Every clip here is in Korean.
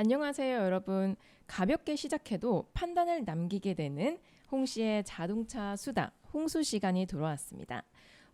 안녕하세요, 여러분. 가볍게 시작해도 판단을 남기게 되는 홍씨의 자동차 수다, 홍수 시간이 돌아왔습니다.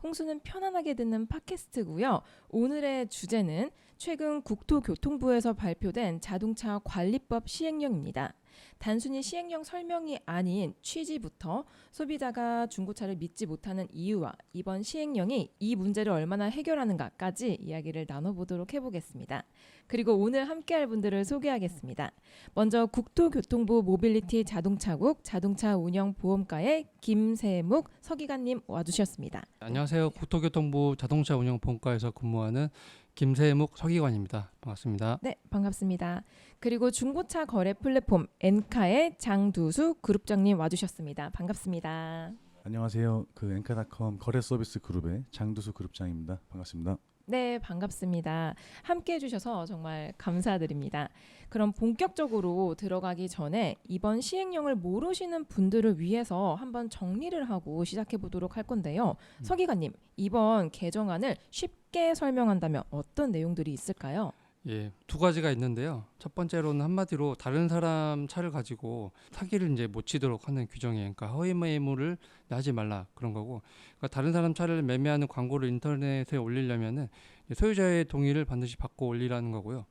홍수는 편안하게 듣는 팟캐스트고요. 오늘의 주제는 최근 국토교통부에서 발표된 자동차 관리법 시행령입니다. 단순히 시행령 설명이 아닌 취지부터 소비자가 중고차를 믿지 못하는 이유와 이번 시행령이 이 문제를 얼마나 해결하는가까지 이야기를 나눠보도록 해보겠습니다. 그리고 오늘 함께할 분들을 소개하겠습니다. 먼저 국토교통부 모빌리티 자동차국 자동차운영보험과의 김세묵 서기관님 와주셨습니다. 안녕하세요. 국토교통부 자동차운영보험과에서 근무하는 김세묵 서기관입니다. 반갑습니다. 네, 반갑습니다. 그리고 중고차 거래 플랫폼 엔카의 장두수 그룹장님 와주셨습니다. 반갑습니다. 안녕하세요. 엔카닷컴 거래 서비스 그룹의 장두수 그룹장입니다. 반갑습니다. 네, 반갑습니다. 함께 해주셔서 정말 감사드립니다. 그럼 본격적으로 들어가기 전에 이번 시행령을 모르시는 분들을 위해서 한번 정리를 하고 시작해 보도록 할 건데요. 서기관님, 이번 개정안을 쉽게 설명한다면 어떤 내용들이 있을까요? 예, 두 가지가 있는데요. 첫 번째로는 한마디로 다른 사람 차를 가지고 사기를 이제 못 치도록 하는 규정이에요. 그러니까 허위 매물을 하지 말라 그런 거고, 그러니까 다른 사람 차를 매매하는 광고를 인터넷에 올리려면은 소유자의 동의를 반드시 받고 올리라는 거고요.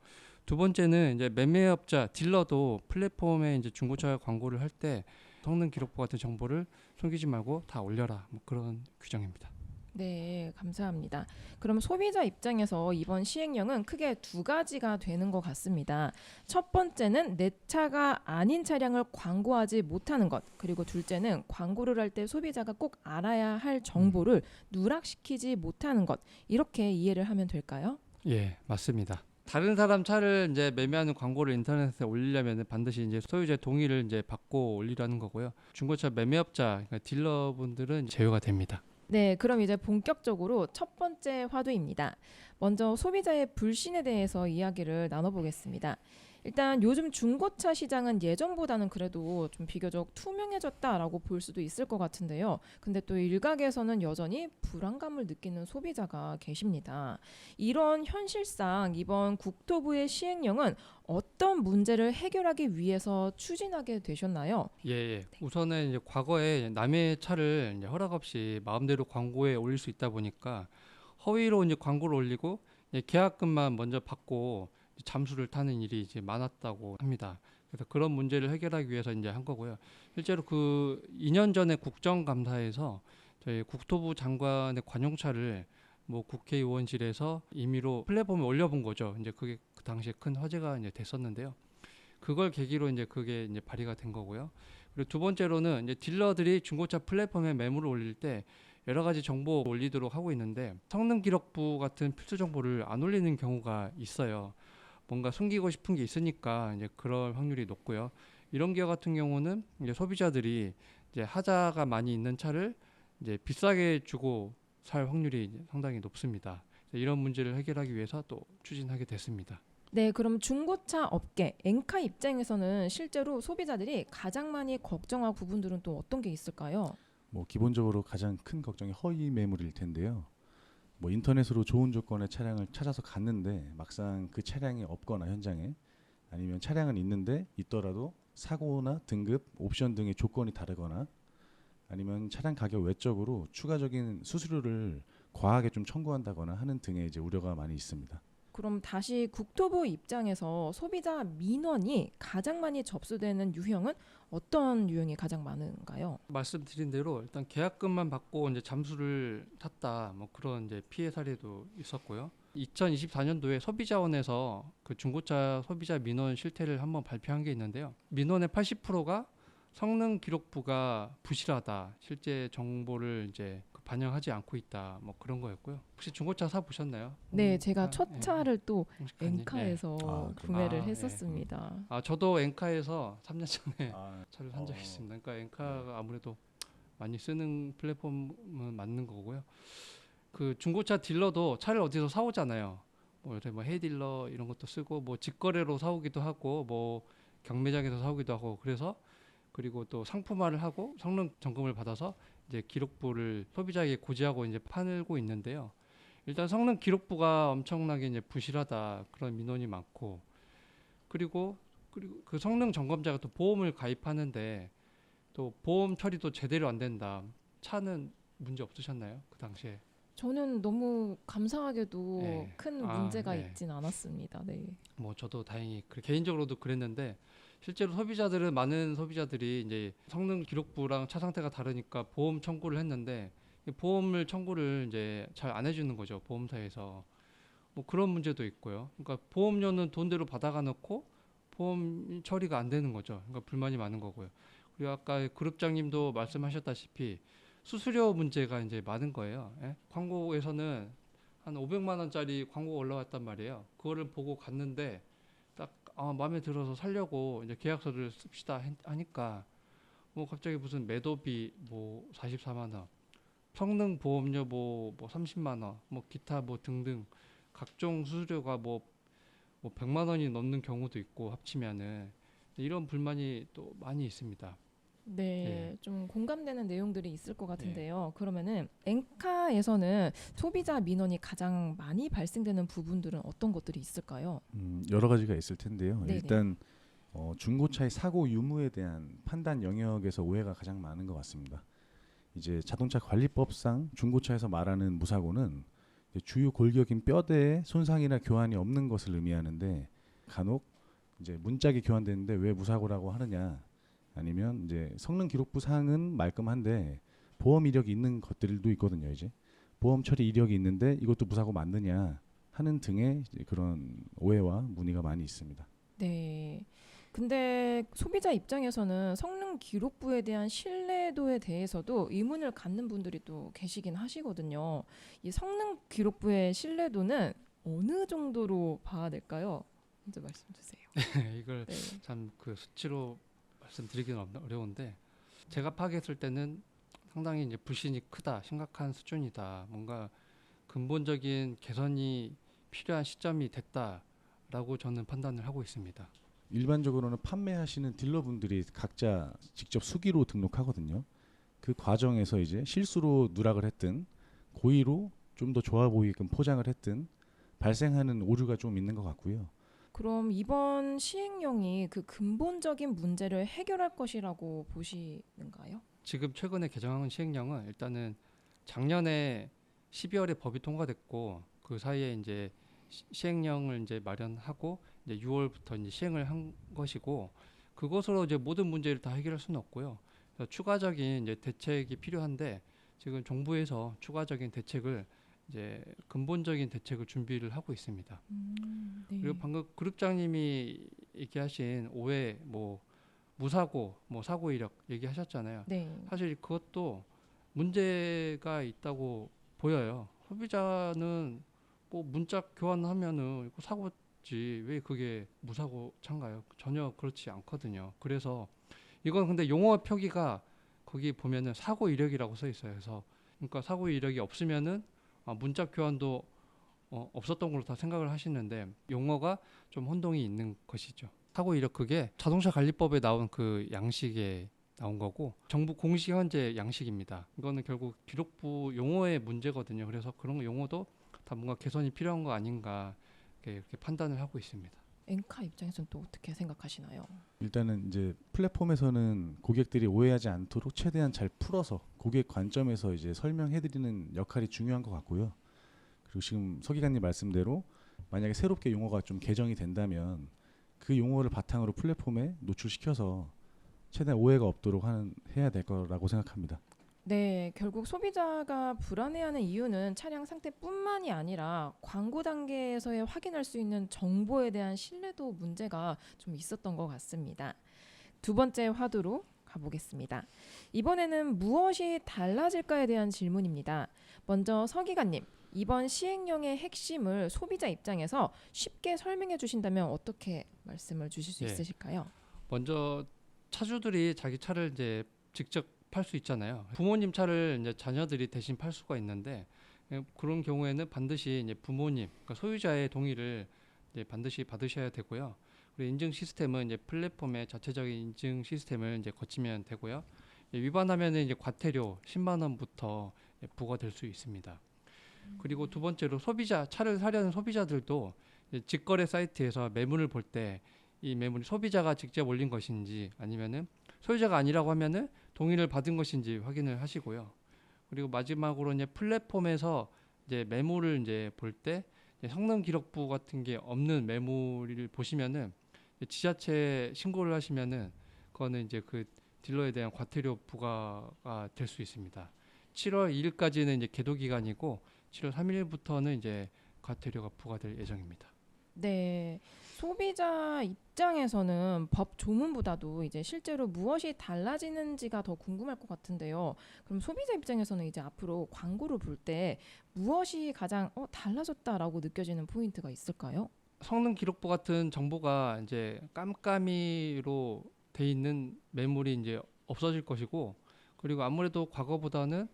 두 번째는 이제 매매업자 딜러도 플랫폼에 이제 중고차 광고를 할 때 성능 기록부 같은 정보를 숨기지 말고 다 올려라, 뭐 그런 규정입니다. 네, 감사합니다. 그럼 소비자 입장에서 이번 시행령은 크게 두 가지가 되는 것 같습니다. 첫 번째는 내 차가 아닌 차량을 광고하지 못하는 것, 그리고 둘째는 광고를 할 때 소비자가 꼭 알아야 할 정보를 누락시키지 못하는 것, 이렇게 이해를 하면 될까요? 예, 맞습니다. 다른 사람 차를 이제 매매하는 광고를 인터넷에 올리려면 반드시 이제 소유자의 동의를 이제 받고 올리라는 거고요. 중고차 매매업자, 그러니까 딜러분들은 제외가 됩니다. 네, 그럼 이제 본격적으로 첫 번째 화두입니다. 먼저 소비자의 불신에 대해서 이야기를 나눠보겠습니다. 일단 요즘 중고차 시장은 예전보다는 그래도 좀 비교적 투명해졌다라고 볼 수도 있을 것 같은데요. 근데 또 일각에서는 여전히 불안감을 느끼는 소비자가 계십니다. 이런 현실상 이번 국토부의 시행령은 어떤 문제를 해결하기 위해서 추진하게 되셨나요? 예. 우선은 이제 과거에 남의 차를 이제 허락 없이 마음대로 광고에 올릴 수 있다 보니까 허위로 이제 광고를 올리고 이제 계약금만 먼저 받고 잠수를 타는 일이 이제 많았다고 합니다. 그래서 그런 문제를 해결하기 위해서 이제 한 거고요. 실제로 그 2년 전에 국정감사에서 저희 국토부 장관의 관용차를 뭐 국회의원실에서 임의로 플랫폼에 올려본 거죠. 이제 그게 그 당시에 큰 화제가 이제 됐었는데요. 그걸 계기로 이제 그게 이제 발의가 된 거고요. 그리고 두 번째로는 이제 딜러들이 중고차 플랫폼에 매물을 올릴 때 여러 가지 정보 올리도록 하고 있는데 성능 기록부 같은 필수 정보를 안 올리는 경우가 있어요. 뭔가 숨기고 싶은 게 있으니까 이제 그럴 확률이 높고요. 이런 경우 같은 경우는 이제 소비자들이 이제 하자가 많이 있는 차를 이제 비싸게 주고 살 확률이 이제 상당히 높습니다. 이런 문제를 해결하기 위해서 또 추진하게 됐습니다. 네, 그럼 중고차 업계, 엔카 입장에서는 실제로 소비자들이 가장 많이 걱정할 부분들은 또 어떤 게 있을까요? 기본적으로 가장 큰 걱정이 허위 매물일 텐데요. 인터넷으로 좋은 조건의 차량을 찾아서 갔는데 막상 그 차량이 없거나 현장에 아니면 차량은 있는데 있더라도 사고나 등급, 옵션 등의 조건이 다르거나 아니면 차량 가격 외적으로 추가적인 수수료를 과하게 좀 청구한다거나 하는 등의 이제 우려가 많이 있습니다. 그럼 다시 국토부 입장에서 소비자 민원이 가장 많이 접수되는 유형은 어떤 유형이 가장 많은가요? 말씀드린 대로 일단 계약금만 받고 이제 잠수를 탔다, 뭐 그런 이제 피해 사례도 있었고요. 2024년도에 소비자원에서 그 중고차 소비자 민원 실태를 한번 발표한 게 있는데요. 민원의 80%가 성능 기록부가 부실하다, 실제 정보를 이제 반영하지 않고 있다, 뭐 그런 거였고요. 혹시 중고차 사 보셨나요? 네, 제가 첫 차를 또 홍식환님? 엔카에서 구매를 했었습니다. 저도 엔카에서 3년 전에 아, 차를 산 적이 있습니다. 그러니까 엔카가 아무래도 많이 쓰는 플랫폼은 맞는 거고요. 그 중고차 딜러도 차를 어디서 사오잖아요. 요새 헤이딜러 이런 것도 쓰고 뭐 직거래로 사오기도 하고 뭐 경매장에서 사오기도 하고, 그래서 그리고 또 상품화를 하고 성능 점검을 받아서 이제 기록부를 소비자에게 고지하고 이제 팔고 있는데요. 일단 성능 기록부가 엄청나게 이제 부실하다, 그런 민원이 많고, 그리고 그리고 그 성능 점검자가 또 보험을 가입하는데 또 보험 처리도 제대로 안 된다. 차는 문제 없으셨나요? 그 당시에? 저는 너무 감사하게도 네. 큰 문제가 네. 있진 않았습니다. 네. 뭐 저도 다행히 개인적으로도 그랬는데 실제로 많은 소비자들이 이제 성능 기록부랑 차 상태가 다르니까 보험 청구를 했는데 이 보험을 청구를 이제 잘 안 해주는 거죠. 보험사에서. 뭐 그런 문제도 있고요. 그러니까 보험료는 돈대로 받아가 놓고 보험 처리가 안 되는 거죠. 그러니까 불만이 많은 거고요. 그리고 아까 그룹장님도 말씀하셨다시피 수수료 문제가 이제 많은 거예요. 예? 광고에서는 한 500만 원짜리 광고가 올라왔단 말이에요. 그거를 보고 갔는데 딱 마음에 들어서 살려고 이제 계약서를 씁시다 하니까 뭐 갑자기 무슨 매도비 뭐 44만 원, 성능 보험료 뭐 30만 원, 뭐 기타 뭐 등등 각종 수수료가 뭐 100만 원이 넘는 경우도 있고 합치면은 이런 불만이 또 많이 있습니다. 네, 예. 좀 공감되는 내용들이 있을 것 같은데요. 그러면은 엔카에서는 소비자 민원이 가장 많이 발생되는 부분들은 어떤 것들이 있을까요? 여러 가지가 있을 텐데요. 네네. 일단 중고차의 사고 유무에 대한 판단 영역에서 오해가 가장 많은 것 같습니다. 이제 자동차 관리법상 중고차에서 말하는 무사고는 이제 주요 골격인 뼈대에 손상이나 교환이 없는 것을 의미하는데 간혹 이제 문짝이 교환되는데 왜 무사고라고 하느냐 아니면 이제 성능 기록부 사항은 말끔한데 보험 이력이 있는 것들도 있거든요. 이제 보험 처리 이력이 있는데 이것도 무사고 맞느냐 하는 등의 이제 그런 오해와 문의가 많이 있습니다. 네. 근데 소비자 입장에서는 성능 기록부에 대한 신뢰도에 대해서도 의문을 갖는 분들이 또 계시긴 하시거든요. 이 성능 기록부의 신뢰도는 어느 정도로 봐야 될까요? 먼저 말씀 주세요. 이걸 네. 참 그 수치로 말씀드리기는 어려운데 제가 파악했을 때는 상당히 이제 불신이 크다, 심각한 수준이다, 뭔가 근본적인 개선이 필요한 시점이 됐다라고 저는 판단을 하고 있습니다. 일반적으로는 판매하시는 딜러분들이 각자 직접 수기로 등록하거든요. 그 과정에서 이제 실수로 누락을 했든 고의로 좀 더 좋아 보이게끔 포장을 했든 발생하는 오류가 좀 있는 것 같고요. 그럼 이번 시행령이 그 근본적인 문제를 해결할 것이라고 보시는가요? 지금 최근에 개정한 시행령은 일단은 작년에 12월에 법이 통과됐고 그 사이에 이제 시행령을 이제 마련하고 이제 6월부터 이제 시행을 한 것이고 그것으로 이제 모든 문제를 다 해결할 수는 없고요. 그래서 추가적인 이제 대책이 필요한데 지금 정부에서 추가적인 대책을 이제 근본적인 대책을 준비를 하고 있습니다. 네. 그리고 방금 그룹장님이 얘기하신 오해 뭐 무사고 뭐 사고 이력 얘기하셨잖아요. 네. 사실 그것도 문제가 있다고 보여요. 소비자는 뭐 문자 교환하면은 이거 사고지 왜 그게 무사고 찬가요? 전혀 그렇지 않거든요. 그래서 이건 근데 용어 표기가 거기 보면은 사고 이력이라고 써 있어요. 그래서 그러니까 사고 이력이 없으면은 문자 교환도 없었던 걸로 다 생각을 하시는데 용어가 좀 혼동이 있는 것이죠. 사고 이력 그게 자동차 관리법에 나온 그 양식에 나온 거고 정부 공식 현재 양식입니다. 이거는 결국 기록부 용어의 문제거든요. 그래서 그런 용어도 다 뭔가 개선이 필요한 거 아닌가 이렇게 판단을 하고 있습니다. 엔카 입장에서는 또 어떻게 생각하시나요? 일단은 이제 플랫폼에서는 고객들이 오해하지 않도록 최대한 잘 풀어서 고객 관점에서 이제 설명해드리는 역할이 중요한 것 같고요. 그리고 지금 서 기관님 말씀대로 만약에 새롭게 용어가 좀 개정이 된다면 그 용어를 바탕으로 플랫폼에 노출시켜서 최대한 오해가 없도록 해야 될 거라고 생각합니다. 네, 결국 소비자가 불안해하는 이유는 차량 상태뿐만이 아니라 광고 단계에서의 확인할 수 있는 정보에 대한 신뢰도 문제가 좀 있었던 것 같습니다. 두 번째 화두로 가보겠습니다. 이번에는 무엇이 달라질까에 대한 질문입니다. 먼저 서 기관님, 이번 시행령의 핵심을 소비자 입장에서 쉽게 설명해 주신다면 어떻게 말씀을 주실 수 예. 있으실까요? 먼저 차주들이 자기 차를 이제 직접 팔 수 있잖아요. 부모님 차를 이제 자녀들이 대신 팔 수가 있는데 그런 경우에는 반드시 이제 부모님, 그러니까 소유자의 동의를 이제 반드시 받으셔야 되고요. 그리고 인증 시스템은 이제 플랫폼의 자체적인 인증 시스템을 이제 거치면 되고요. 위반하면은 이제 과태료 10만 원부터 부과될 수 있습니다. 그리고 두 번째로 차를 사려는 소비자들도 이제 직거래 사이트에서 매물을 볼 때 이 매물이 소비자가 직접 올린 것인지 아니면은 소유자가 아니라고 하면은 동의를 받은 것인지 확인을 하시고요. 그리고 마지막으로 이제 플랫폼에서 이제 매물을 이제 볼 때 성능 기록부 같은 게 없는 매물을 보시면은 지자체 신고를 하시면은 그거는 이제 그 딜러에 대한 과태료 부과가 될 수 있습니다. 7월 2일까지는 이제 계도 기간이고 7월 3일부터는 이제 과태료가 부과될 예정입니다. 네. 소비자 입장에서는 법 조문보다도 이제 실제로 무엇이 달라지는지가 더 궁금할 것 같은데요. 그럼 소비자 입장에서는 이제 앞으로 광고를 볼 때 무엇이 가장 달라졌다라고 느껴지는 포인트가 있을까요? 성능 기록부 같은 정보가 이제 깜깜이로 돼 있는 매물이 이제 없어질 것이고, 그리고 아무래도 과거보다는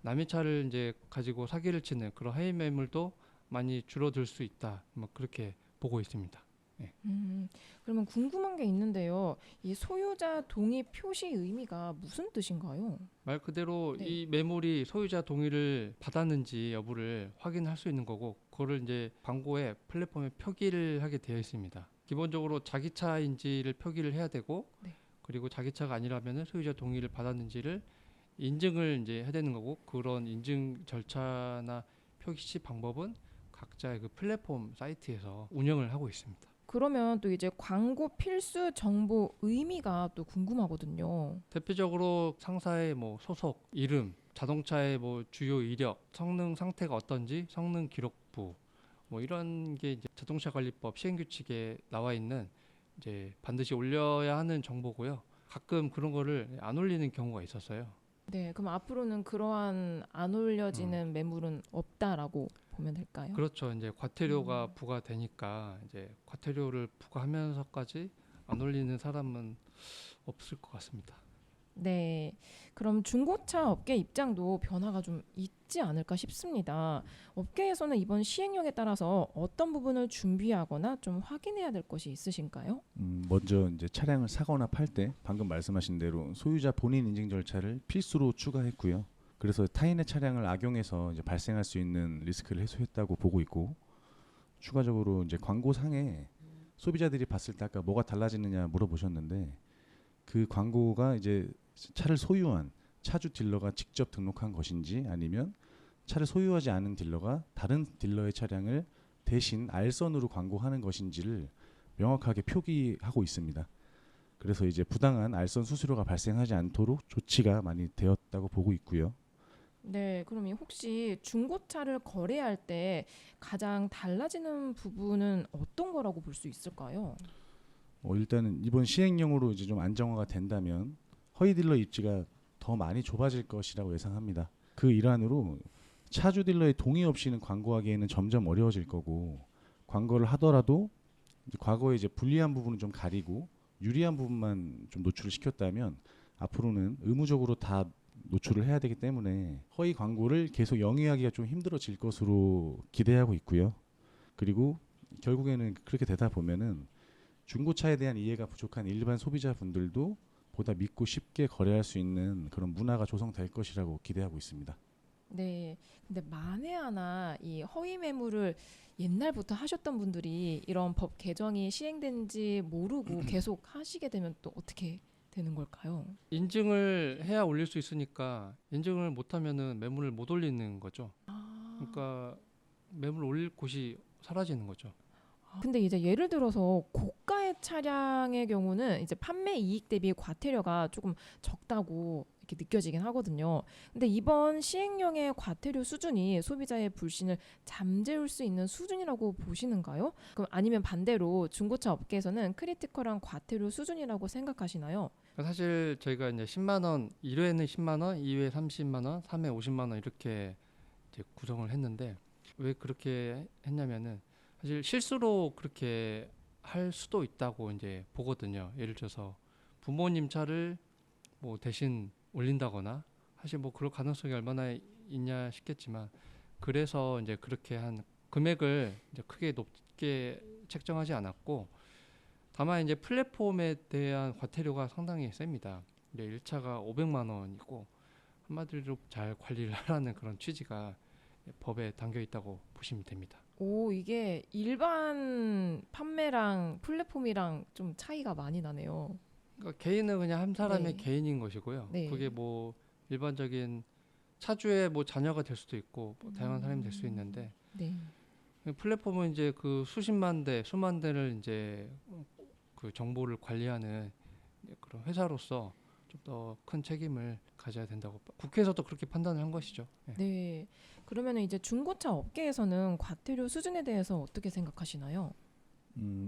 남의 차를 이제 가지고 사기를 치는 그런 해외 매물도 많이 줄어들 수 있다. 뭐 그렇게 보고 있습니다. 그러면 궁금한 게 있는데요. 이 소유자 동의 표시 의미가 무슨 뜻인가요? 말 그대로 네. 이 매물이 소유자 동의를 받았는지 여부를 확인할 수 있는 거고, 그거를 이제 광고에 플랫폼에 표기를 하게 되어 있습니다. 기본적으로 자기 차인지를 표기를 해야 되고, 네. 그리고 자기 차가 아니라면 소유자 동의를 받았는지를 인증을 이제 해야 되는 거고, 그런 인증 절차나 표시 방법은 각자의 그 플랫폼 사이트에서 운영을 하고 있습니다. 그러면 또 이제 광고 필수 정보 의미가 또 궁금하거든요. 대표적으로 상사의 뭐 소속, 이름, 자동차의 뭐 주요 이력, 성능 상태가 어떤지, 성능 기록부, 뭐 이런 게 이제 자동차 관리법 시행규칙에 나와 있는 이제 반드시 올려야 하는 정보고요. 가끔 그런 거를 안 올리는 경우가 있었어요. 네, 그럼 앞으로는 그러한 안 올려지는 매물은 없다라고 보면 될까요? 그렇죠. 이제 과태료가 부과되니까 이제 과태료를 부과하면서까지 안 올리는 사람은 없을 것 같습니다. 네, 그럼 중고차 업계 입장도 변화가 좀 있지 않을까 싶습니다. 업계에서는 이번 시행령에 따라서 어떤 부분을 준비하거나 좀 확인해야 될 것이 있으신가요? 먼저 이제 차량을 사거나 팔 때 방금 말씀하신 대로 소유자 본인 인증 절차를 필수로 추가했고요. 그래서 타인의 차량을 악용해서 이제 발생할 수 있는 리스크를 해소했다고 보고 있고, 추가적으로 이제 광고상에 소비자들이 봤을 때 아까 뭐가 달라지느냐 물어보셨는데, 그 광고가 이제 차를 소유한 차주 딜러가 직접 등록한 것인지 아니면 차를 소유하지 않은 딜러가 다른 딜러의 차량을 대신 알선으로 광고하는 것인지를 명확하게 표기하고 있습니다. 그래서 이제 부당한 알선 수수료가 발생하지 않도록 조치가 많이 되었다고 보고 있고요. 네, 그럼 혹시 중고차를 거래할 때 가장 달라지는 부분은 어떤 거라고 볼 수 있을까요? 일단은 이번 시행령으로 이제 좀 안정화가 된다면 허위 딜러 입지가 더 많이 좁아질 것이라고 예상합니다. 그 일환으로 차주 딜러의 동의 없이는 광고하기에는 점점 어려워질 거고, 광고를 하더라도 이제 과거에 이제 불리한 부분은 좀 가리고 유리한 부분만 좀 노출을 시켰다면 앞으로는 의무적으로 다 노출을 해야 되기 때문에 허위 광고를 계속 영위하기가 좀 힘들어질 것으로 기대하고 있고요. 그리고 결국에는 그렇게 되다 보면은 중고차에 대한 이해가 부족한 일반 소비자분들도 보다 믿고 쉽게 거래할 수 있는 그런 문화가 조성될 것이라고 기대하고 있습니다. 네, 근데 만에 하나 이 허위 매물을 옛날부터 하셨던 분들이 이런 법 개정이 시행된지 모르고 계속 하시게 되면 또 어떻게 되는 걸까요? 인증을 해야 올릴 수 있으니까 인증을 못하면은 매물을 못 올리는 거죠. 그러니까 매물 올릴 곳이 사라지는 거죠. 근데 이제 예를 들어서 고가의 차량의 경우는 이제 판매 이익 대비 과태료가 조금 적다고 이렇게 느껴지긴 하거든요. 근데 이번 시행령의 과태료 수준이 소비자의 불신을 잠재울 수 있는 수준이라고 보시는가요? 그럼 아니면 반대로 중고차 업계에서는 크리티컬한 과태료 수준이라고 생각하시나요? 사실 저희가 이제 10만 원, 1회는 10만 원, 2회 30만 원, 3회 50만 원 이렇게 이제 구성을 했는데, 왜 그렇게 했냐면은 사실 실수로 그렇게 할 수도 있다고 이제 보거든요. 예를 들어서 부모님 차를 뭐 대신 올린다거나, 사실 뭐 그럴 가능성이 얼마나 있냐 싶겠지만, 그래서 이제 그렇게 한 금액을 이제 크게 높게 책정하지 않았고, 다만 이제 플랫폼에 대한 과태료가 상당히 셉니다. 이제 1차가 500만 원이고, 한마디로 잘 관리를 하라는 그런 취지가 법에 담겨 있다고 보시면 됩니다. 오, 이게 일반 판매랑 플랫폼이랑 좀 차이가 많이 나네요. 그러니까 개인은 그냥 한 사람의 네. 개인인 것이고요. 네. 그게 뭐 일반적인 차주의 뭐 자녀가 될 수도 있고 뭐 다양한 사람이 될 수 있는데 네. 플랫폼은 이제 그 수십만 대, 수만 대를 이제 그 정보를 관리하는 이제 그런 회사로서 좀 더 큰 책임을 가져야 된다고 국회에서도 그렇게 판단을 한 것이죠. 예. 네. 그러면은 이제 중고차 업계에서는 과태료 수준에 대해서 어떻게 생각하시나요?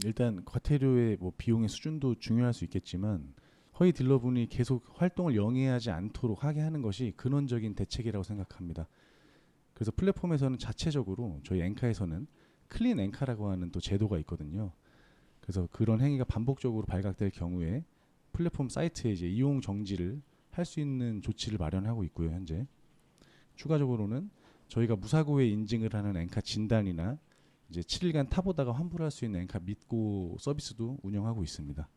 일단 과태료의 뭐 비용의 수준도 중요할 수 있겠지만 허위 딜러분이 계속 활동을 영위하지 않도록 하게 하는 것이 근원적인 대책이라고 생각합니다. 그래서 플랫폼에서는 자체적으로 저희 엔카에서는 클린 엔카라고 하는 또 제도가 있거든요. 그래서 그런 행위가 반복적으로 발각될 경우에 플랫폼 사이트에 이제 이용 정지를 할 수 있는 조치를 마련하고 있고요. 현재 추가적으로는 저희가 무사고에 인증을 하는 엔카 진단이나 이제 7일간 타보다가 환불할 수 있는 엔카 믿고 서비스도 운영하고 있습니다.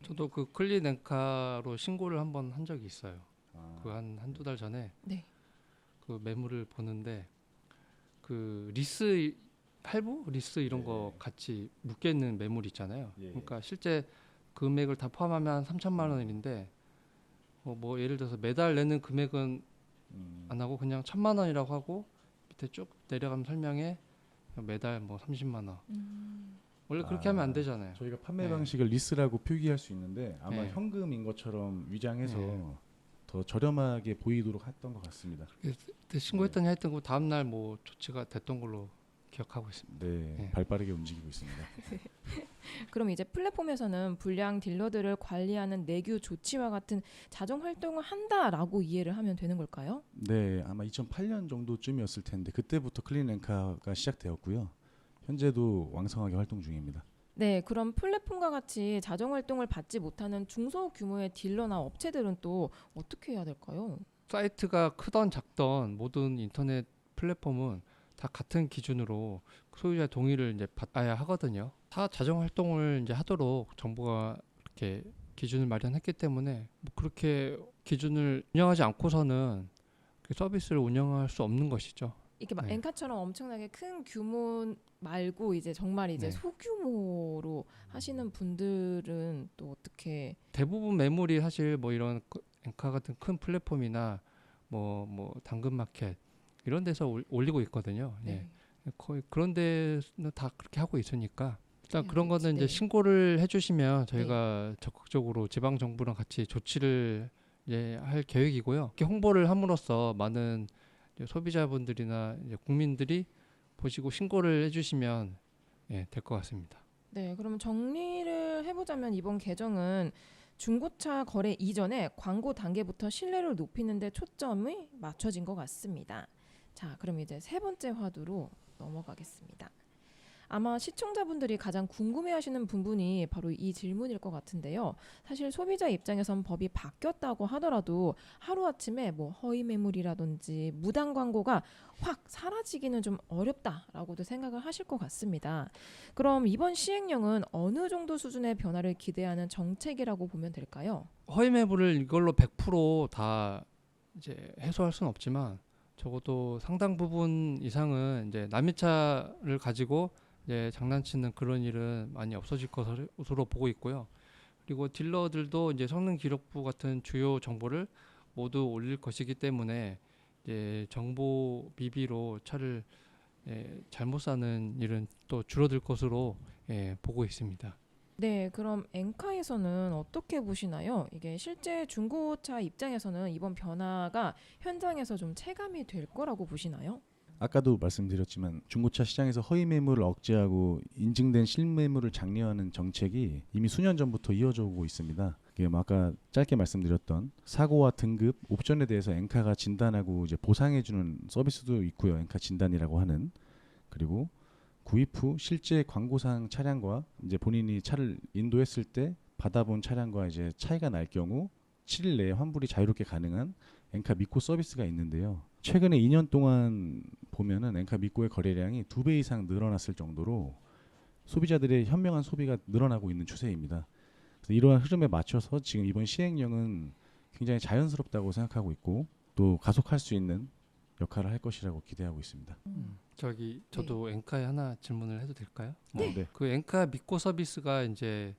저도 그 클린 엔카로 신고를 한번 한 적이 있어요. 그 한두 달 전에 네. 그 매물을 보는데 그 리스 할부 리스 이런 거 같이 묶여 있는 매물 있잖아요. 예. 그러니까 실제 금액을 다 포함하면 한 3천만 원인데 뭐 예를 들어서 매달 내는 금액은 안 하고 그냥 1,000만 원이라고 하고 밑에 쭉 내려가면 설명에 매달 뭐 30만 원. 원래 그렇게 하면 안 되잖아요. 저희가 판매 네. 방식을 리스라고 표기할 수 있는데 아마 네. 현금인 것처럼 위장해서 네. 더 저렴하게 보이도록 했던 것 같습니다. 그때 신고했더니 하여튼 그 다음 날 뭐 조치가 됐던 걸로 기억하고 있습니다. 네, 네. 발빠르게 움직이고 있습니다. 그럼 이제 플랫폼에서는 불량 딜러들을 관리하는 내규 조치와 같은 자정 활동을 한다라고 이해를 하면 되는 걸까요? 네, 아마 2008년 정도쯤이었을 텐데 그때부터 클린 렌카가 시작되었고요. 현재도 왕성하게 활동 중입니다. 네, 그럼 플랫폼과 같이 자정 활동을 받지 못하는 중소규모의 딜러나 업체들은 또 어떻게 해야 될까요? 사이트가 크던 작던 모든 인터넷 플랫폼은 다 같은 기준으로 소유자 동의를 이제 받아야 하거든요. 다 자정 활동을 이제 하도록 정부가 이렇게 기준을 마련했기 때문에 뭐 그렇게 기준을 운영하지 않고서는 그 서비스를 운영할 수 없는 것이죠. 이렇게 막 네. 엔카처럼 엄청나게 큰 규모 말고 이제 정말 이제 네. 소규모로 하시는 분들은 또 어떻게 대부분 매물이 사실 뭐 이런 엔카 같은 큰 플랫폼이나 뭐 당근마켓 이런 데서 올리고 있거든요. 예. 거의 그런 데는 다 그렇게 하고 있으니까 일단 그런 거는 이제 네. 신고를 해주시면 저희가 적극적으로 지방 정부랑 같이 조치를 이제 할 계획이고요. 이렇게 홍보를 함으로써 많은 이제 소비자분들이나 이제 국민들이 보시고 신고를 해주시면 될 것 같습니다. 네, 그러면 정리를 해보자면 이번 개정은 중고차 거래 이전에 광고 단계부터 신뢰를 높이는 데 초점이 맞춰진 것 같습니다. 자, 그럼 이제 세 번째 화두로 넘어가겠습니다. 아마 시청자분들이 가장 궁금해하시는 부분이 바로 이 질문일 것 같은데요. 사실 소비자 입장에선 법이 바뀌었다고 하더라도 하루아침에 뭐 허위 매물이라든지 무단 광고가 확 사라지기는 좀 어렵다라고도 생각을 하실 것 같습니다. 그럼 이번 시행령은 어느 정도 수준의 변화를 기대하는 정책이라고 보면 될까요? 허위 매물을 이걸로 100%다 이제 해소할 수는 없지만 적어도 상당 부분 이상은 이제 남의 차를 가지고 이제 장난치는 그런 일은 많이 없어질 것으로 보고 있고요. 그리고 딜러들도 이제 성능 기록부 같은 주요 정보를 모두 올릴 것이기 때문에 이제 정보 미비로 차를 잘못 사는 일은 또 줄어들 것으로 보고 있습니다. 네, 그럼 엔카에서는 어떻게 보시나요? 이게 실제 중고차 입장에서는 이번 변화가 현장에서 좀 체감이 될 거라고 보시나요? 아까도 말씀드렸지만 중고차 시장에서 허위 매물을 억제하고 인증된 실매물을 장려하는 정책이 이미 수년 전부터 이어져 오고 있습니다. 이게 뭐 아까 짧게 말씀드렸던 사고와 등급, 옵션에 대해서 엔카가 진단하고 이제 보상해주는 서비스도 있고요. 엔카 진단이라고 하는. 그리고 구입 후 실제 광고상 차량과 이제 본인이 차를 인도했을 때 받아본 차량과 이제 차이가 날 경우 7일 내에 환불이 자유롭게 가능한 엔카 미코 서비스가 있는데요. 최근에 2년 동안 보면은 엔카 미코의 거래량이 2배 이상 늘어났을 정도로 소비자들의 현명한 소비가 늘어나고 있는 추세입니다. 그래서 이러한 흐름에 맞춰서 지금 이번 시행령은 굉장히 자연스럽다고 생각하고 있고 또 가속할 수 있는 역할을 할 것이라고 기대하고 있습니다. 저도 엔카에 하나 질문을 해도 될까요? 네. 그 엔카 믿고 서비스가 이제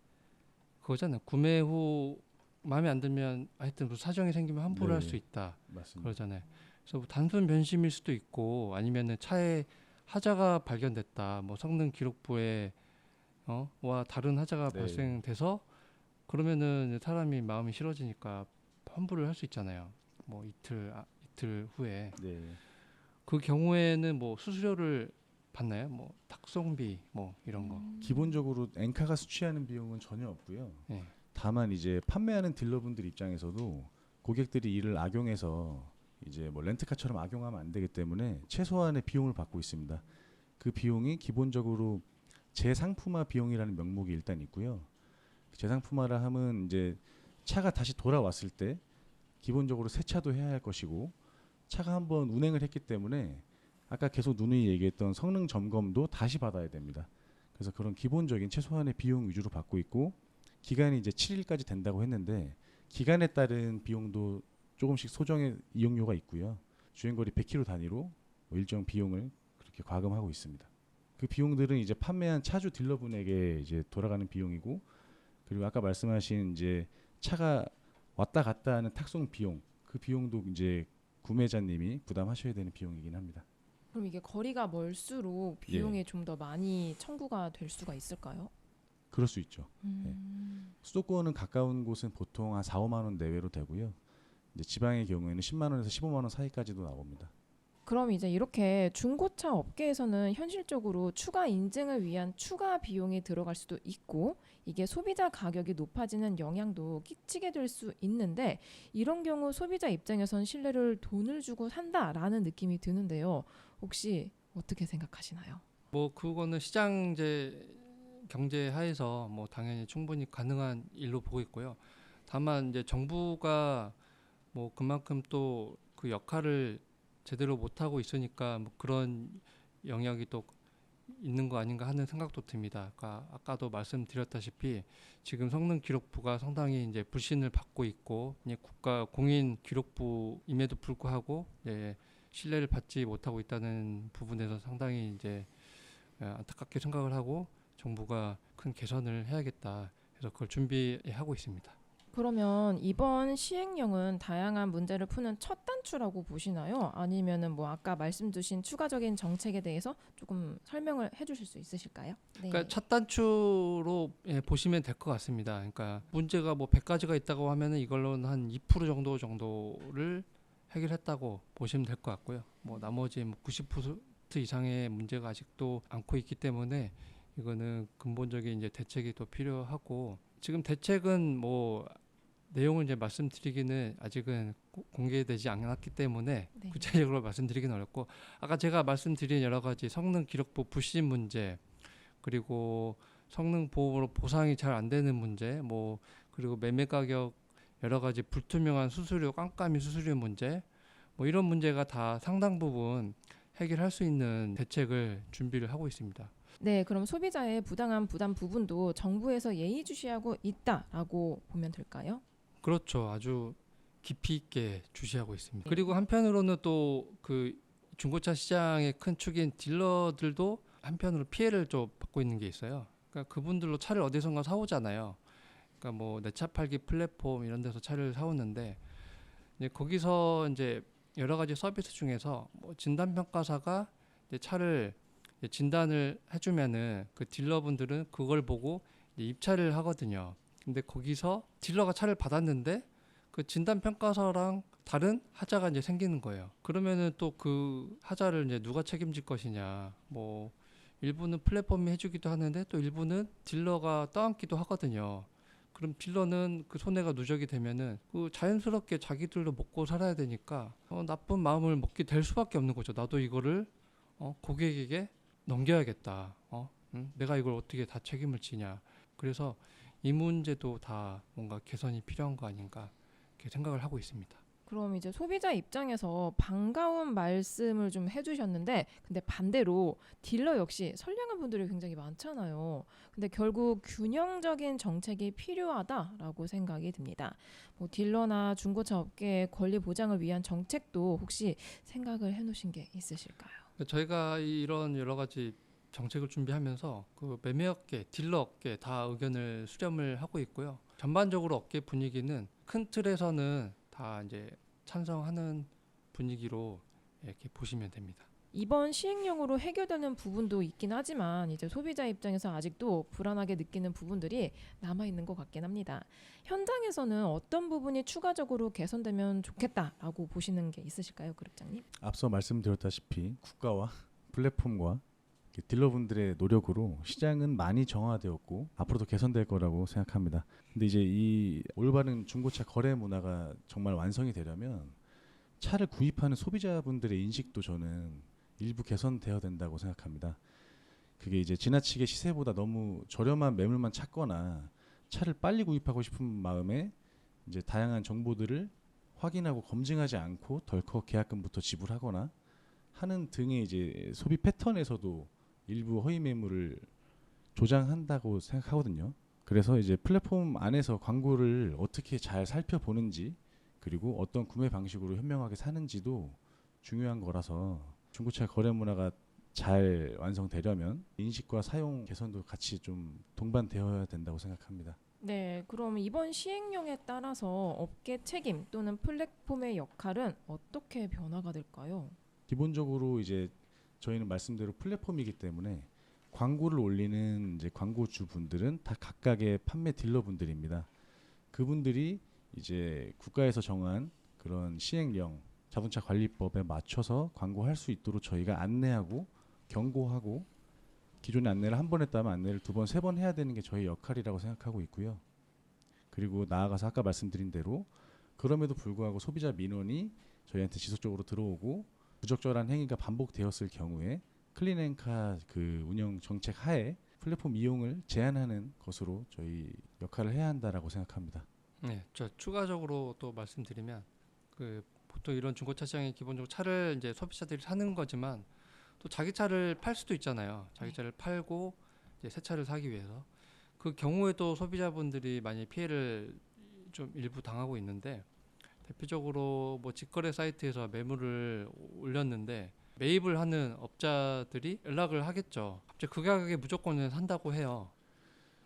그거잖아요. 구매 후 마음에 안 들면 하여튼 뭐 사정이 생기면 환불을 할 네. 수 있다. 맞습니다. 그러잖아요. 그래서 뭐 단순 변심일 수도 있고 아니면은 차에 하자가 발견됐다. 뭐 성능 기록부에 와 다른 하자가 네. 발생돼서 그러면은 사람이 마음이 싫어지니까 환불을 할 수 있잖아요. 뭐 이틀 후에 네. 그 경우에는 뭐 수수료를 받나요? 뭐 탁송비 뭐 이런 거. 기본적으로 엔카가 수취하는 비용은 전혀 없고요. 예. 다만 이제 판매하는 딜러분들 입장에서도 고객들이 이를 악용해서 이제 뭐 렌트카처럼 악용하면 안 되기 때문에 최소한의 비용을 받고 있습니다. 그 비용이 기본적으로 재상품화 비용이라는 명목이 일단 있고요. 재상품화라 하면 이제 차가 다시 돌아왔을 때 기본적으로 세차도 해야 할 것이고 차가 한번 운행을 했기 때문에 아까 계속 누누이 얘기했던 성능 점검도 다시 받아야 됩니다. 그래서 그런 기본적인 최소한의 비용 위주로 받고 있고 기간이 이제 7일까지 된다고 했는데 기간에 따른 비용도 조금씩 소정의 이용료가 있고요. 주행거리 100km 단위로 뭐 일정 비용을 그렇게 과금하고 있습니다. 그 비용들은 이제 판매한 차주 딜러분에게 이제 돌아가는 비용이고 그리고 아까 말씀하신 이제 차가 왔다 갔다 하는 탁송 비용 그 비용도 이제 구매자님이 부담하셔야 되는 비용이긴 합니다. 그럼 이게 거리가 멀수록 비용이 좀 더 많이 청구가 될 수가 있을까요? 그럴 수 있죠. 수도권은 가까운 곳은 보통 한 4, 5만 원 내외로 되고요. 이제 지방의 경우에는 10만 원에서 15만 원 사이까지도 나옵니다. 그럼 이제 이렇게 중고차 업계에서는 현실적으로 추가 인증을 위한 추가 비용이 들어갈 수도 있고 이게 소비자 가격이 높아지는 영향도 끼치게 될 수 있는데 이런 경우 소비자 입장에선 신뢰를 돈을 주고 산다라는 느낌이 드는데요. 혹시 어떻게 생각하시나요? 뭐 그거는 시장제 경제 하에서 뭐 당연히 충분히 가능한 일로 보고 있고요. 다만 이제 정부가 뭐 그만큼 또 그 역할을 제대로 못 하고 있으니까 뭐 그런 영역이 또 있는 거 아닌가 하는 생각도 듭니다. 아까도 말씀드렸다시피 지금 성능기록부가 상당히 이제 불신을 받고 있고 이제 국가 공인 기록부임에도 불구하고 이제 신뢰를 받지 못하고 있다는 부분에서 상당히 이제 안타깝게 생각을 하고 정부가 큰 개선을 해야겠다. 그래서 그걸 준비하고 있습니다. 그러면 이번 시행령은 다양한 문제를 푸는 첫 단추라고 보시나요? 아니면은 뭐 아까 말씀 주신 추가적인 정책에 대해서 조금 설명을 해주실 수 있으실까요? 네. 그러니까 첫 단추로 보시면 될 것 같습니다. 그러니까 문제가 뭐 100가지가 있다고 하면은 이걸로는 한 2% 정도를 해결했다고 보시면 될 것 같고요. 뭐 나머지 뭐 90% 이상의 문제가 아직도 않고 있기 때문에 이거는 근본적인 이제 대책이 또 필요하고 지금 대책은 뭐 내용을 이제 말씀드리기는 아직은 공개되지 않았기 때문에 네. 구체적으로 말씀드리기는 어렵고 아까 제가 말씀드린 여러 가지 성능 기록부 불신 문제 그리고 성능 보호로 보상이 잘 안 되는 문제 뭐 그리고 매매 가격 여러 가지 불투명한 수수료 깜깜이 수수료 문제 뭐 이런 문제가 다 상당 부분 해결할 수 있는 대책을 준비를 하고 있습니다. 네, 그럼 소비자의 부당한 부담 부분도 정부에서 예의주시하고 있다라고 보면 될까요? 그렇죠. 아주 깊이 있게 주시하고 있습니다. 그리고 한편으로는 또 그 중고차 시장의 큰 축인 딜러들도 한편으로 피해를 좀 받고 있는 게 있어요. 그러니까 그분들로 차를 어디선가 사오잖아요. 그러니까 뭐 내 차 팔기 플랫폼 이런 데서 차를 사오는데 이제 거기서 이제 여러 가지 서비스 중에서 뭐 진단 평가사가 이제 차를 이제 진단을 해주면은 그 딜러분들은 그걸 보고 이제 입차를 하거든요. 근데 거기서 딜러가 차를 받았는데 그 진단 평가서랑 다른 하자가 이제 생기는 거예요. 그러면은 또 그 하자를 이제 누가 책임질 것이냐. 뭐 일부는 플랫폼이 해주기도 하는데 또 일부는 딜러가 떠안기도 하거든요. 그럼 딜러는 그 손해가 누적이 되면은 그 자연스럽게 자기들도 먹고 살아야 되니까 나쁜 마음을 먹게 될 수밖에 없는 거죠. 나도 이거를 고객에게 넘겨야겠다. 내가 이걸 어떻게 다 책임을 지냐. 그래서 이 문제도 다 뭔가 개선이 필요한 거 아닌가 이렇게 생각을 하고 있습니다. 그럼 이제 소비자 입장에서 반가운 말씀을 좀 해주셨는데 근데 반대로 딜러 역시 선량한 분들이 굉장히 많잖아요. 근데 결국 균형적인 정책이 필요하다라고 생각이 듭니다. 뭐 딜러나 중고차 업계의 권리 보장을 위한 정책도 혹시 생각을 해놓으신 게 있으실까요? 저희가 이런 여러 가지 정책을 준비하면서 그 매매업계, 딜러업계 다 의견을 수렴을 하고 있고요. 전반적으로 업계 분위기는 큰 틀에서는 다 이제 찬성하는 분위기로 이렇게 보시면 됩니다. 이번 시행령으로 해결되는 부분도 있긴 하지만 이제 소비자 입장에서 아직도 불안하게 느끼는 부분들이 남아 있는 것 같긴 합니다. 현장에서는 어떤 부분이 추가적으로 개선되면 좋겠다라고 보시는 게 있으실까요, 그룹장님? 앞서 말씀드렸다시피 국가와 플랫폼과 딜러분들의 노력으로 시장은 많이 정화되었고 앞으로도 개선될 거라고 생각합니다. 근데 이제 이 올바른 중고차 거래 문화가 정말 완성이 되려면 차를 구입하는 소비자분들의 인식도 저는 일부 개선되어야 된다고 생각합니다. 그게 이제 지나치게 시세보다 너무 저렴한 매물만 찾거나 차를 빨리 구입하고 싶은 마음에 이제 다양한 정보들을 확인하고 검증하지 않고 덜컥 계약금부터 지불하거나 하는 등의 이제 소비 패턴에서도 일부 허위 매물을 조장한다고 생각하거든요. 그래서 이제 플랫폼 안에서 광고를 어떻게 잘 살펴보는지 그리고 어떤 구매 방식으로 현명하게 사는지도 중요한 거라서 중고차 거래 문화가 잘 완성되려면 인식과 사용 개선도 같이 좀 동반되어야 된다고 생각합니다. 네, 그럼 이번 시행령에 따라서 업계 책임 또는 플랫폼의 역할은 어떻게 변화가 될까요? 기본적으로 이제 저희는 말씀대로 플랫폼이기 때문에 광고를 올리는 이제 광고주 분들은 다 각각의 판매 딜러분들입니다. 그분들이 이제 국가에서 정한 그런 시행령 자동차 관리법에 맞춰서 광고할 수 있도록 저희가 안내하고 경고하고 기존의 안내를 한 번 했다면 안내를 두 번, 세 번 해야 되는 게 저희 역할이라고 생각하고 있고요. 그리고 나아가서 아까 말씀드린 대로 그럼에도 불구하고 소비자 민원이 저희한테 지속적으로 들어오고 부적절한 행위가 반복되었을 경우에 클린앤카 그 운영 정책 하에 플랫폼 이용을 제한하는 것으로 저희 역할을 해야 한다라고 생각합니다. 네, 저 추가적으로 또 말씀드리면 그 보통 이런 중고차 시장이 기본적으로 차를 이제 소비자들이 사는 거지만 또 자기 차를 팔 수도 있잖아요. 자기 차를 팔고 이제 새 차를 사기 위해서 그 경우에도 소비자분들이 많이 피해를 좀 일부 당하고 있는데 대표적으로 뭐 직거래 사이트에서 매물을 올렸는데 매입을 하는 업자들이 연락을 하겠죠. 갑자기 그 가격에 무조건 산다고 해요.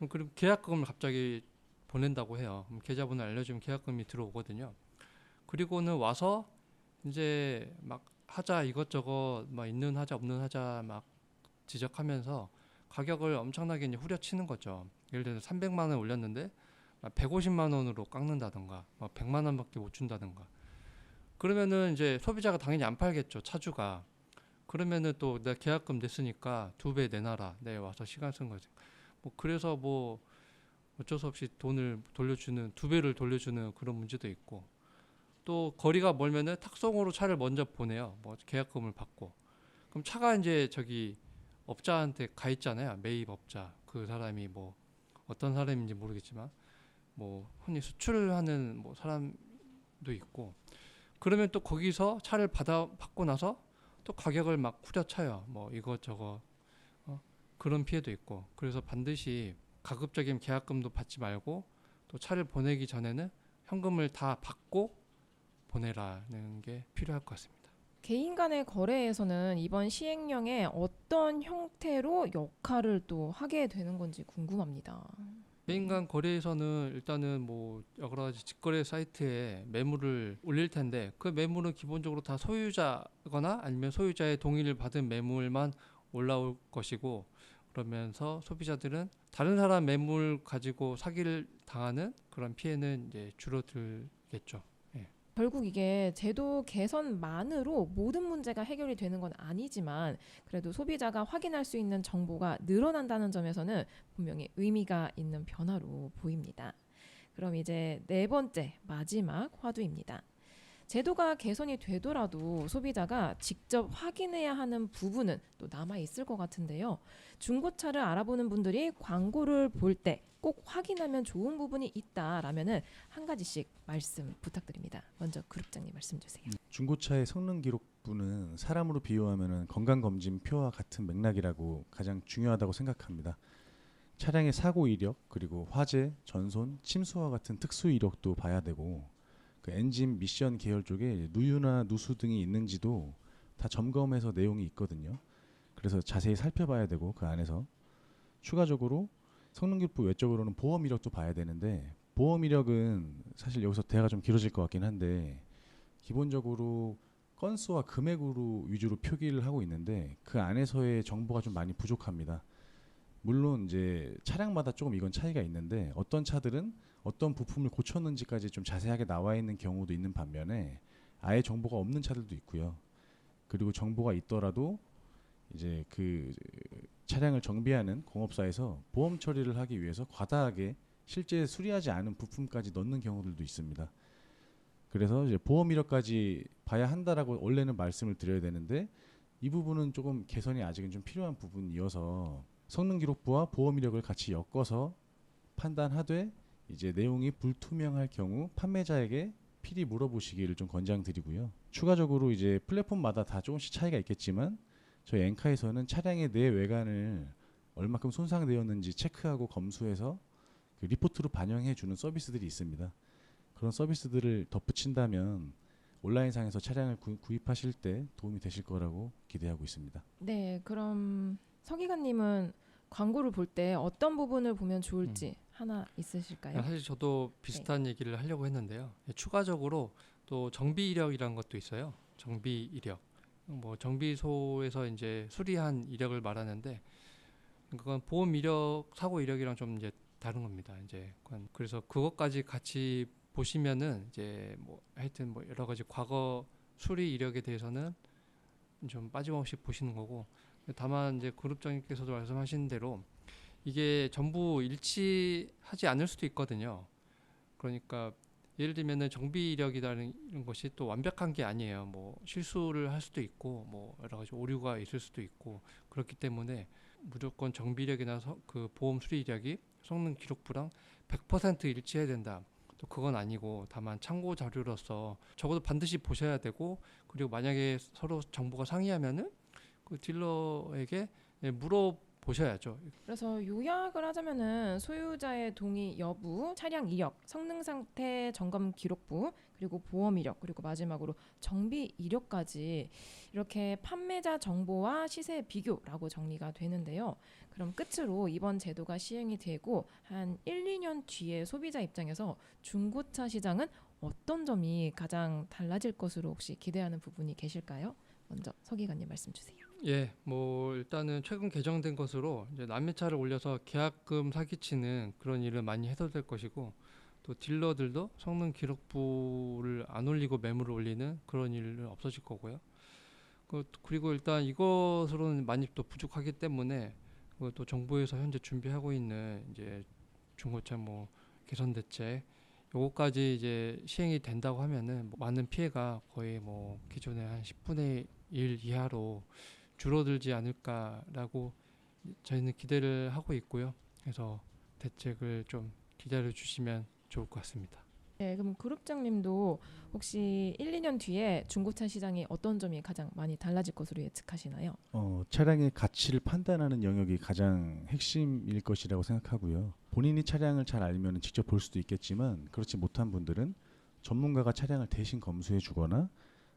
그럼 계약금을 갑자기 보낸다고 해요. 그럼 계좌번호 알려주면 계약금이 들어오거든요. 그리고는 와서 이제 막 하자 이것저것 막 있는 하자 없는 하자 막 지적하면서 가격을 엄청나게 이제 후려치는 거죠. 예를 들어서 300만 원 올렸는데 150만 원으로 깎는다던가 100만 원밖에 못 준다던가 그러면은 이제 소비자가 당연히 안 팔겠죠. 차주가. 그러면은 또 내가 계약금 냈으니까 2배 내놔라. 내 와서 시간 쓴 거지. 뭐 그래서 뭐 어쩔 수 없이 돈을 돌려주는 2배를 돌려주는 그런 문제도 있고 또 거리가 멀면은 탁송으로 차를 먼저 보내요. 뭐 계약금을 받고 그럼 차가 이제 저기 업자한테 가 있잖아요. 매입 업자 그 사람이 뭐 어떤 사람인지 모르겠지만 뭐 흔히 수출하는 뭐 사람도 있고 그러면 또 거기서 차를 받고 나서 또 가격을 막 후려쳐요. 뭐 이것저것 그런 피해도 있고 그래서 반드시 가급적이면 계약금도 받지 말고 또 차를 보내기 전에는 현금을 다 받고 보내라는 게 필요할 것 같습니다. 개인 간의 거래에서는 이번 시행령에 어떤 형태로 역할을 또 하게 되는 건지 궁금합니다. 개인 간 거래에서는 일단은 뭐 여러 가지 직거래 사이트에 매물을 올릴 텐데 그 매물은 기본적으로 다 소유자거나 아니면 소유자의 동의를 받은 매물만 올라올 것이고 그러면서 소비자들은 다른 사람 매물 가지고 사기를 당하는 그런 피해는 이제 줄어들겠죠. 예. 결국 이게 제도 개선만으로 모든 문제가 해결이 되는 건 아니지만 그래도 소비자가 확인할 수 있는 정보가 늘어난다는 점에서는 분명히 의미가 있는 변화로 보입니다. 그럼 이제 네 번째 마지막 화두입니다. 제도가 개선이 되더라도 소비자가 직접 확인해야 하는 부분은 또 남아 있을 것 같은데요. 중고차를 알아보는 분들이 광고를 볼 때 꼭 확인하면 좋은 부분이 있다라면은 한 가지씩 말씀 부탁드립니다. 먼저 그룹장님 말씀 주세요. 중고차의 성능 기록부는 사람으로 비유하면 건강검진표와 같은 맥락이라고 가장 중요하다고 생각합니다. 차량의 사고 이력 그리고 화재, 전손, 침수와 같은 특수 이력도 봐야 되고 그 엔진 미션 계열 쪽에 누유나 누수 등이 있는지도 다 점검해서 내용이 있거든요. 그래서 자세히 살펴봐야 되고 그 안에서 추가적으로 성능기록부 외적으로는 보험 이력도 봐야 되는데 보험 이력은 사실 여기서 대화가 좀 길어질 것 같긴 한데 기본적으로 건수와 금액으로 위주로 표기를 하고 있는데 그 안에서의 정보가 좀 많이 부족합니다. 물론 이제 차량마다 조금 이건 차이가 있는데 어떤 차들은 어떤 부품을 고쳤는지까지 좀 자세하게 나와 있는 경우도 있는 반면에 아예 정보가 없는 차들도 있고요. 그리고 정보가 있더라도 이제 그 차량을 정비하는 공업사에서 보험 처리를 하기 위해서 과다하게 실제 수리하지 않은 부품까지 넣는 경우들도 있습니다. 그래서 이제 보험 이력까지 봐야 한다라고 원래는 말씀을 드려야 되는데 이 부분은 조금 개선이 아직은 좀 필요한 부분이어서 성능 기록부와 보험 이력을 같이 엮어서 판단하되 이제 내용이 불투명할 경우 판매자에게 필히 물어보시기를 좀 권장드리고요. 추가적으로 이제 플랫폼마다 다 조금씩 차이가 있겠지만 저희 엔카에서는 차량의 내외관을 얼마큼 손상되었는지 체크하고 검수해서 그 리포트로 반영해 주는 서비스들이 있습니다. 그런 서비스들을 덧붙인다면 온라인상에서 차량을 구입하실 때 도움이 되실 거라고 기대하고 있습니다. 네, 그럼 서기관님은 광고를 볼 때 어떤 부분을 보면 좋을지 하나 있으실까요? 사실 저도 비슷한 얘기를 하려고 했는데요. 추가적으로 또 정비 이력이라는 것도 있어요. 정비 이력. 뭐 정비소에서 이제 수리한 이력을 말하는데 그건 보험 이력, 사고 이력이랑 좀 이제 다른 겁니다. 이제 그래서 그것까지 같이 보시면은 이제 뭐 하여튼 뭐 여러 가지 과거 수리 이력에 대해서는 좀 빠짐없이 보시는 거고 다만 이제 그룹장님께서도 말씀하신 대로 이게 전부 일치하지 않을 수도 있거든요. 그러니까 예를 들면은 정비 이력이라는 것이 또 완벽한 게 아니에요. 뭐 실수를 할 수도 있고 뭐 여러 가지 오류가 있을 수도 있고 그렇기 때문에 무조건 정비 이력이나 그 보험 수리 이력이 성능 기록부랑 100% 일치해야 된다. 또 그건 아니고 다만 참고 자료로서 적어도 반드시 보셔야 되고 그리고 만약에 서로 정보가 상이하면은 그 딜러에게 물어보셔야죠. 그래서 요약을 하자면은 소유자의 동의 여부, 차량 이력, 성능 상태 점검 기록부, 그리고 보험 이력, 그리고 마지막으로 정비 이력까지 이렇게 판매자 정보와 시세 비교라고 정리가 되는데요. 그럼 끝으로 이번 제도가 시행이 되고 한 1, 2년 뒤에 소비자 입장에서 중고차 시장은 어떤 점이 가장 달라질 것으로 혹시 기대하는 부분이 계실까요? 먼저 서기관님 말씀 주세요. 예, 뭐 일단은 최근 개정된 것으로 이제 남매차를 올려서 계약금 사기치는 그런 일을 많이 해소될 것이고 또 딜러들도 성능 기록부를 안 올리고 매물을 올리는 그런 일은 없어질 거고요. 그리고 일단 이것으로는 많이 또 부족하기 때문에 또 정부에서 현재 준비하고 있는 이제 중고차 뭐 개선 대책 요거까지 이제 시행이 된다고 하면은 뭐 많은 피해가 거의 뭐 기존의 한 10분의 1 이하로 줄어들지 않을까라고 저희는 기대를 하고 있고요. 그래서 대책을 좀 기다려 주시면 좋을 것 같습니다. 네, 그럼 그룹장님도 혹시 1, 2년 뒤에 중고차 시장이 어떤 점이 가장 많이 달라질 것으로 예측하시나요? 차량의 가치를 판단하는 영역이 가장 핵심일 것이라고 생각하고요. 본인이 차량을 잘 알면 직접 볼 수도 있겠지만 그렇지 못한 분들은 전문가가 차량을 대신 검수해 주거나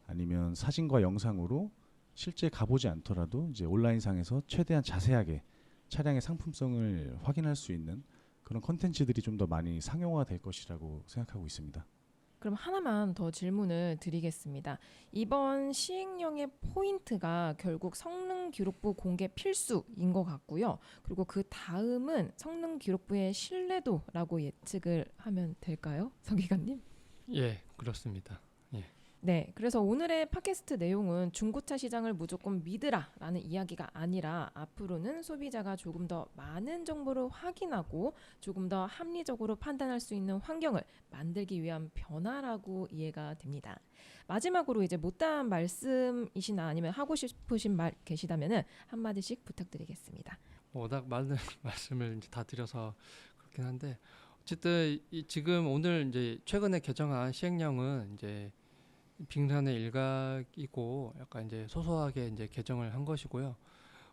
아니면 사진과 영상으로 실제 가보지 않더라도 이제 온라인상에서 최대한 자세하게 차량의 상품성을 확인할 수 있는 그런 콘텐츠들이 좀 더 많이 상용화될 것이라고 생각하고 있습니다. 그럼 하나만 더 질문을 드리겠습니다. 이번 시행령의 포인트가 결국 성능 기록부 공개 필수인 것 같고요. 그리고 그 다음은 성능 기록부의 신뢰도라고 예측을 하면 될까요? 서기관님? 예, 그렇습니다. 네, 그래서 오늘의 팟캐스트 내용은 중고차 시장을 무조건 믿으라라는 이야기가 아니라 앞으로는 소비자가 조금 더 많은 정보를 확인하고 조금 더 합리적으로 판단할 수 있는 환경을 만들기 위한 변화라고 이해가 됩니다. 마지막으로 이제 못다한 말씀이시나 아니면 하고 싶으신 말 계시다면은 한마디씩 부탁드리겠습니다. 워낙 많은 말씀을 이제 다 드려서 그렇긴 한데 어쨌든 지금 오늘 이제 최근에 개정한 시행령은 이제 빙산의 일각이고 약간 이제 소소하게 이제 개정을 한 것이고요.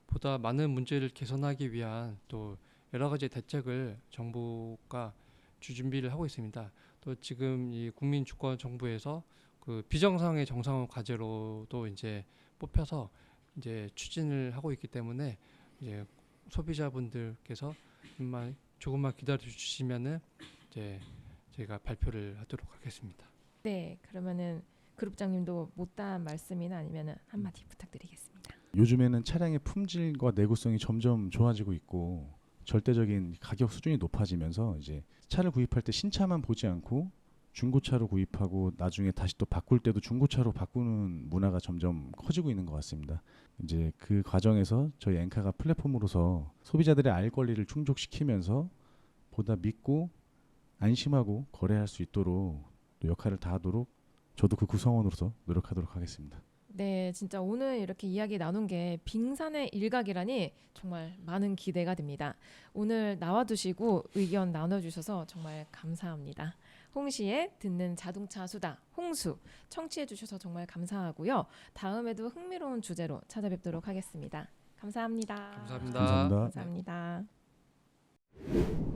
보다 많은 문제를 개선하기 위한 또 여러 가지 대책을 정부가 준비를 하고 있습니다. 또 지금 이 국민주권정부에서 그 비정상의 정상화 과제로도 이제 뽑혀서 이제 추진을 하고 있기 때문에 이제 소비자분들께서 조금만 기다려 주시면은 이제 저희가 발표를 하도록 하겠습니다. 네, 그러면은 그룹장님도 못다한 말씀이나 아니면은 한마디 부탁드리겠습니다. 요즘에는 차량의 품질과 내구성이 점점 좋아지고 있고 절대적인 가격 수준이 높아지면서 이제 차를 구입할 때 신차만 보지 않고 중고차로 구입하고 나중에 다시 또 바꿀 때도 중고차로 바꾸는 문화가 점점 커지고 있는 것 같습니다. 이제 그 과정에서 저희 엔카가 플랫폼으로서 소비자들의 알 권리를 충족시키면서 보다 믿고 안심하고 거래할 수 있도록 또 역할을 다하도록 저도 그 구성원으로서 노력하도록 하겠습니다. 네, 진짜 오늘 이렇게 이야기 나눈 게 빙산의 일각이라니 정말 많은 기대가 됩니다. 오늘 나와주시고 의견 나눠주셔서 정말 감사합니다. 홍시의 듣는 자동차 수다 홍수 청취해주셔서 정말 감사하고요. 다음에도 흥미로운 주제로 찾아뵙도록 하겠습니다. 감사합니다. 감사합니다. 감사합니다. 감사합니다.